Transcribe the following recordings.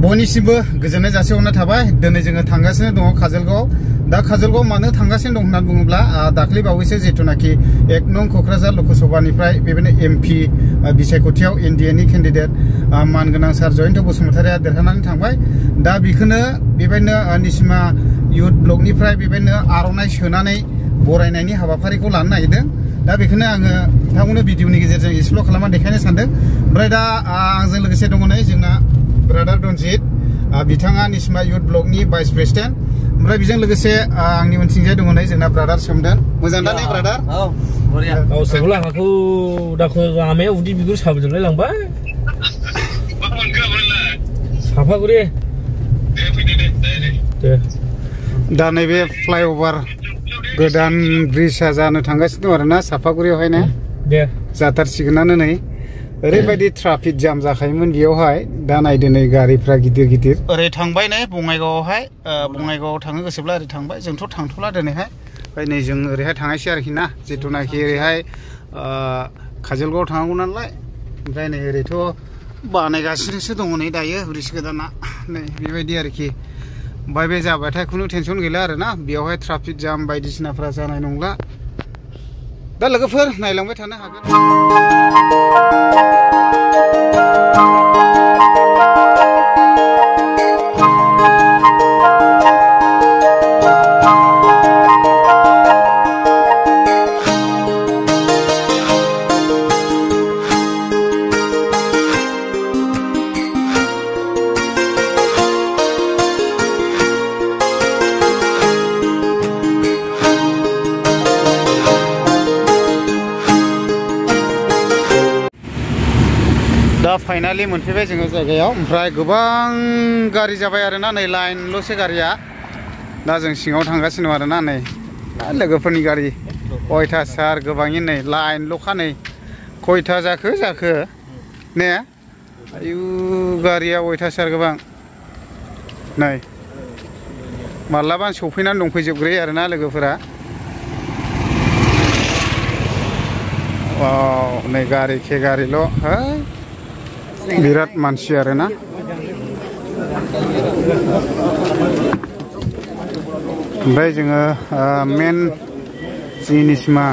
बयनिसिमबो गोजोननाय जासिहरनाय थाबाय। दिनै जोङो थांगासिनो दङ काजलगाव। दा काजलगाव मानो थांगासिनो दं होनना बुङोब्ला दाख्लै बावैसो जिथुनाखि 1 नं क'क्राझार लकसभानिफ्राय बेबायदिनो एमपि बिसायख'थियाव एनडिएनि केन्डिडेट मानगोनां सार जयन्त बसुमतारिया देरहानानै थांबाय। दा बेखौनो बेबायदिनो निसिमा इउथ ब्लकनिफ्राय बेबायदिनो आर'नाइ सोनानै बरायनायनि हाबाफारिखौ लानो नागिरदों। दा बेखौनो आङो नोंथांमोननो भिडिअनि गेजेरजों एक्सप्ल'र खालामना देखायनो सानदों। ओमफ्राय दा आंजों लोगोसे दङ नै जोंना ब्रादार दनजित, बिथाङा निसिमा इउथ ब्लकनि भाइस प्रेसिडेन्ट। ओमफ्राय बेजों लोगोसे आंनि उनथिंजाय दङ नै जोंना ब्रादार सोमदोन। मोजां दा ने ब्रादार? औ बरिया। गावसोरखौ लामाखौ दाखो लामाया उदै बिगुर साबजोबलाय लांबाय। साफागुरि दे। दा नैबे फ्लाइअभार गोदान ब्रिजआ जानो थांगासिनो दं आरोना साफागुरियावहायनो। दे जाथारसिगोनानो नै। ओरैबायदि ट्राफिक जाम जाखायोमोन बेयावहाय। दा नायदो नै गारिफ्रा गिदिर गिदिर। ओरै थांबाय नै बङाइगावआवहाय। बङाइगावआव थांनो गोसोब्ला ओरै थांबाय। जोंथ' थांथ'ला दिनैहाय। ओमफ्राय नै जों ओरैहाय थांनायसै आरोखि ना। जिथुनाखि ओरैहाय काजलगावआव थांनांगौ नालाय। ओमफ्राय नै ओरैथ' बानायगासिनोसो दङ नै दायो ब्रिज गोदाना। नै बेबायदि आरोखि। ओमफ्राय बे जाबाथाय खुनु टेनसन गैला आरोना। बेयावहाय ट्राफिक जाम बायदिसिनाफ्रा जानाय नंला। दा लोगोफोर नायलांबाय थानो हागोन। दा फाइनालि मोनफैबाय जोङो जायगायाव। ओमफ्राय गोबां गारि जाबाय आरोना। नै लाइनल'सो गारिया। दा जों सिङाव थांगासिनो दं आरोना। नै लोगोफोरनि गारि अयथासार गोबाङैनो नै लाइनल'खा। नै खयथा जाखो ने? आयु गारिया अयथासार गोबां। नै मालाबा सफैनानै दंफैजोबग्रोयो आरोना लोगोफोरा। नै गारि के गारिल'। बिराद मानसि आरोना। ओमफ्राय जोङो मेन निसिमा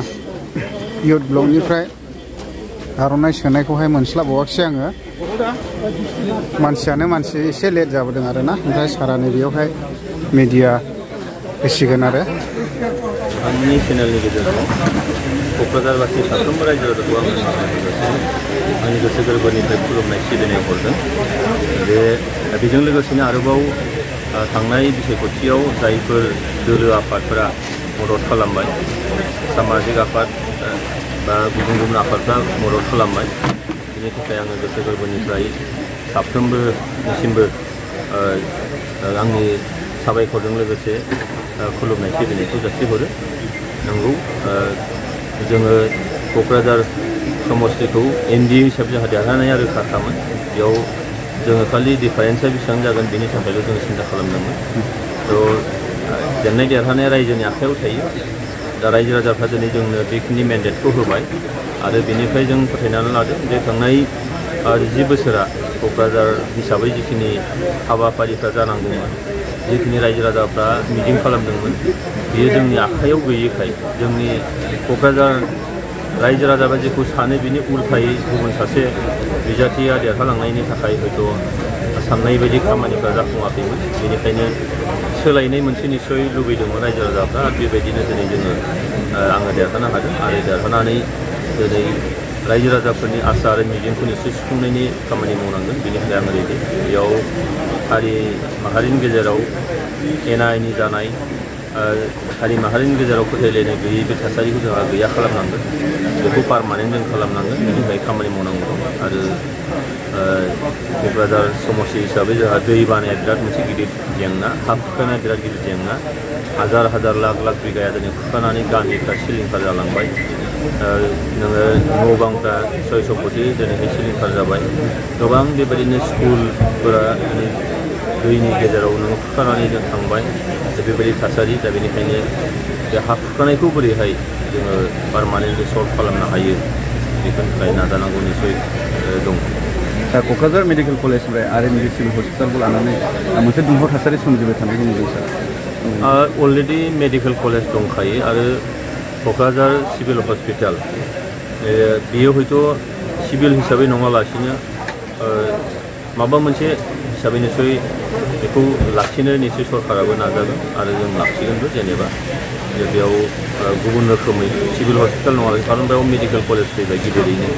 इउथ ब्लकनिफ्राय आर'नाइ सोनायखौहाय मोनस्लाबावाखिसै आङो। मानसियानो मानसि एसे लेट जाबोदों आरोना। ओमफ्राय सारा नै बेयावहाय मिडिया होसिगोन आरो। आंनि चेनेलनि गेजेरजों क'क्राझारबासि साफ्रोमबो रायजो राजाखौ आंनि गोसो गोरबोनिफ्राय खुलुमनाय सिबिनाय हरदों। बेजों लोगोसेनो आरोबाव थांनाय बिसायख'थियाव जायफोर दोलो आफादफोरा मदद खालामबाय, सामाजिक आफाद बा गुबुन गुबुन आफादफ्रा मदद खालामबाय, बिनि थाखाय आङो गोसो गोरबोनिफ्राय साफ्रोमबोनिसिमबो आंनि साबायखरजों लोगोसे खुलुमनाय सिबिनायखौ जासिहरो। नंगौ जोङो क'क्राझार समस्तिखौ एनडिए हिसाबै जोंहा देरहानाया रोखाखामोन। बेयाव जोङो खालि डिफारेन्सआ बेसेबां जागोन बेनि थाखायल' जोङो सिन्था खालामदोंमोन। थ' जेननाय देरहानाया रायजोनि आखायाव थायो। दा रायजो राजाफ्रा दिनै जोंनो बेखिनि मेन्डेटखौ होबाय आरो बेनिफ्राय जों फोथायनानै लादों जे थांनाय 10 बोसोरा क'क्राझार हिसाबै जिखिनि हाबाफारिफ्रा जानांगौमोन, जिखिनि रायजो राजाफ्रा मिजिं खालामदोंमोन, बियो जोंनि आखायाव गैयैखाय जोंनि क'क्राझार रायजो राजाफ्रा जेखौ सानो बिनि उल्थायै गुबुन सासे बिजाथिया देरहालांनायनि थाखाय हयथ' साननाय बायदि खामानिफ्रा जाफुङाखैमोन। बेनिखायनो सोलायनाय मोनसे निस्सय लुबैदोंमोन रायजो राजाफ्रा। आरो बेबायदिनो दिनै जोङो आङो देरहानो हादों आरो देरहानानै दिनै रायजो राजाफोरनि आसा आरो मिजिंखौ निस्सय सुफुंनायनि खामानि मावनांगोन। बेनिफ्राय आङो रेडि। बेयाव हारि माहारिनि गेजेराव एना एनि जानाय, हारि माहारिनि गेजेराव फोथायलायनाय गैयै बे थासारिखौ जोंहा गैया खालामनांगोन। बेखौ पारमानेन्ट जों खालामनांगोन। बेनि थाखाय खामानि मावनांगौ। आरो क'क्राझार समस्ति हिसाबै जोंहा दै बानाया बिराद मोनसे गिदिर जेंना, हा खुरखानाया बिराद गिदिर जेंना। हाजार हाजार लाख लाख बिगाया दिनै खुरखानानै गामिफ्रा सिलिंखार जालांबाय। नोङो न' बांफ्रा सय सम्पति दिनैहाय सिलिंखार जाबाय। गोबां बेबायदिनो स्कुलफोरा दैनि गेजेराव नोङो खुरखानानै जों थांबाय। बेबायदि थासारि। दा बेनिखायनो बे हा खुरखानायखौ बोरैहाय जोङो पारमानेन्टलि सल्भ खालामनो हायो बेफोरनि थाखाय नाजानांगौ निस्सय दं। दा क'क्राझार मेडिकेल कलेजनिफ्राय आरएमबि सिभिल हस्पिटालखौ लानानै मोनसे दुंहाव थासारि सोमजिबाय थानायखौ नुदों सार। अलरेडि मेडिकेल कलेज दंखायो आरो क'क्राझार सिभिल हस्पिटाल बियो हयथ' सिभिल हिसाबै नङालासिनो माबा मोनसे हिसाबै निसय बेखौ लाखिनो निसय सरकाराबो नाजागोन आरो जों लाखिगोनबो जेनेबा बेयाव गुबुन रोखोमै सिभिल हस्पिटाल नङा खारन बेयाव मेडिकेल कलेज फैबाय गिदिरैनो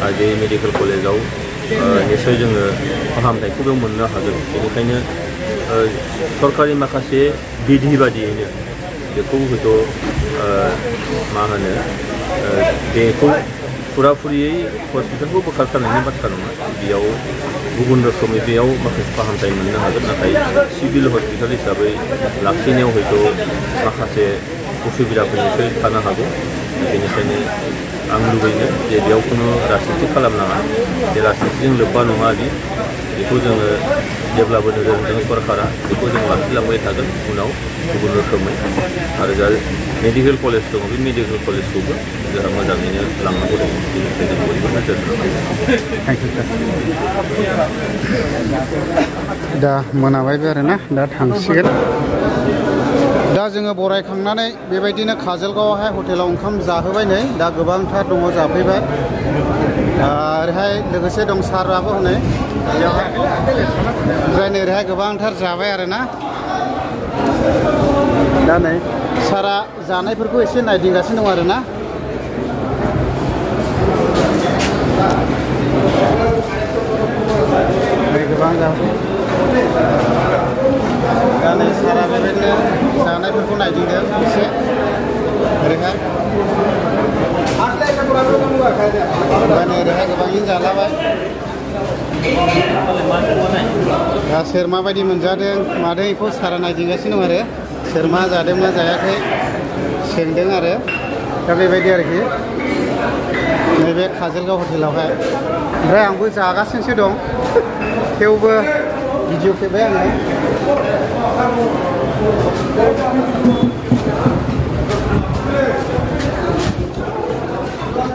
आरो बे मेडिकेल कलेजाव निसय जोङो फाहामथायखौ बेयाव मोननो हागोन बेनिखायनो सरकारि माखासे बिधि बादियैनो बेखौ हयथ' मा होनो बेखौ फुराफुरियै हस्पिटालखौ बोखारथारनायनि बाथ्रा नङा बेयाव गुबुन रोखोमै बेयाव माखासे फाहामथाय मोननो हागोन नाथाय सिभिल हस्पिटाल हिसाबै लाखिनायाव हयथ' माखासे उसुबिदाफोर निसय थानो हागौ बेनिखायनो आं लुबैयो जे बेयाव खुनु राजनिति खालामनाङा बे राजनितिजों लोब्बा नङा दि बेखौ जोङो जेब्लाबो नोजोर होदों सरकारा बेखौ जों लाखिलांबाय थागोन उनाव गुबुन रोखोमै आरो जा मेडिकेल कलेज दङ बे मेडिकेल कलेजखौबो जोंहा मोजाङैनो लांनांगौ दङ बेनिफ्राय जों बयबो नोजोर होनांगौ। दा मोनाबायबो आरोना दा थांसिगोन। दा जोङो बरायखांनानै बेबायदिनो काजलगावआवहाय हटेलाव ओंखाम जाहोबाय नै दा गोबांथार दङ जाफैबाय ओरैहाय लोगोसे दं साराबो हनै बेयावहाय ओमफ्राय नै ओरैहाय गोबांथार जाबाय आरोना दा नै सारा जानायफोरखौ एसे नायदिंगासिनो दं आरोना गोबां जाबाय दा नै सारा बेबायदिनो जानायफोरखौ नायदिंदों एसे ओरैहाय ओमफ्राय नै ओरैहाय गोबाङैनो जालाबाय दा सोर माबायदि मोनजादों मादों बेखौ सारा नायदिंगासिनो दं आरो सोर मा जादों मा जायाखै सोंदों आरो दा बेबायदि आरोखि नैबे काजलगाव हटेलावहाय ओमफ्राय आंबो जागासिनोसो दं थेवबो भिडिअ खेबबाय आङो